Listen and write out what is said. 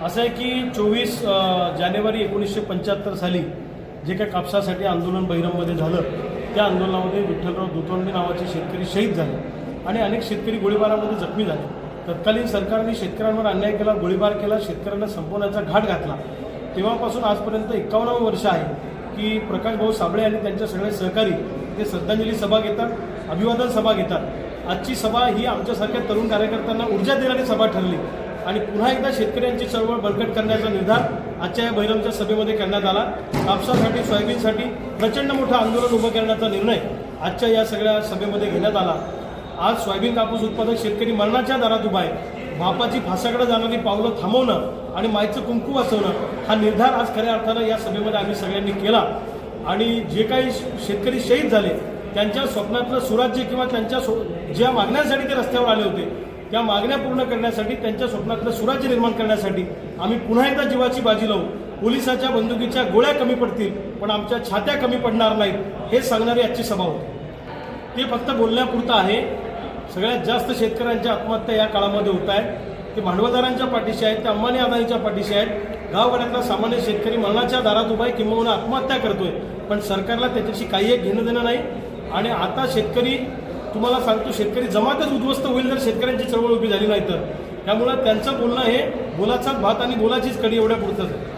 असं आहे की 24 जानेवारी 1975 साली जे काही कापसासाठी आंदोलन बहिरममध्ये झालं, त्या आंदोलनामध्ये विठ्ठलराव दुतोंडे नावाचे शेतकरी शहीद झाले आणि अनेक शेतकरी गोळीबारामध्ये जखमी झाले। तत्कालीन सरकारने शेतकऱ्यांवर अन्याय केला, गोळीबार केला, शेतकऱ्यांना संपवण्याचा घाट घातला। तेव्हापासून आजपर्यंत 51 वर्ष आहे की प्रकाश भाऊ साबळे आणि त्यांच्या सगळे सहकारी ते श्रद्धांजली सभा घेतात, अभिवादन सभा घेतात। आजची सभा ही आमच्यासारख्या तरुण कार्यकर्त्यांना ऊर्जा देणारी सभा ठरली आणि पुन्हा एकदा शेतकऱ्यांची चळवळ बळकट करण्याचा निर्धार आजच्या या बहिरमच्या सभेमध्ये करण्यात आला। कापसासाठी, सोयाबीनसाठी प्रचंड मोठं आंदोलन उभं करण्याचा निर्णय आजच्या या सगळ्या सभेमध्ये घेण्यात आला। आज सोयाबीन कापूस उत्पादक शेतकरी मरणाच्या दारात उभा आहे। बापाची फासाकडे जाणारी पावलं थांबवणं आणि मायचं कुंकू वाचवणं हा निर्धार आज खऱ्या अर्थानं या सभेमध्ये आम्ही सगळ्यांनी केला आणि जे काही शेतकरी शहीद झाले त्यांच्या स्वप्नातलं सुराज्य किंवा त्यांच्या ज्या मागण्यांसाठी ते रस्त्यावर आले होते त्या मागण्या पूर्ण करण्यासाठी, त्यांच्या स्वप्नातलं सुराज्य निर्माण करण्यासाठी आम्ही पुन्हा एकदा जीवाची बाजी लावू। पोलिसाच्या बंदुकीच्या गोळ्या कमी पडतील पण आमच्या छात्या कमी पडणार नाहीत हे सांगणारी आजची सभा होती। ते फक्त बोलण्यापुरतं आहे। सगळ्यात जास्त शेतकऱ्यांच्या आत्महत्या या काळामध्ये होत आहेत। ते भांडवलदारांच्या पाठीशी आहेत, ते अंबानी अदानीच्या पाठीशी आहेत। गावगाड्यातला सामान्य शेतकरी मरणाच्या दारात उभा आहे, किंबहुना आत्महत्या करतोय, पण सरकारला त्याच्याशी काही एक घेणं देणं नाही। आणि आता शेतकरी, तुम्हाला सांगतो, शेतकरी जमातच उद्ध्वस्त होईल जर शेतकऱ्यांची चळवळ उभी झाली नाही तर। त्यामुळे त्यांचं बोलणं हे बोलाचाच भात आणि बोलाचीच कडी एवढ्या पुरतंच आहे।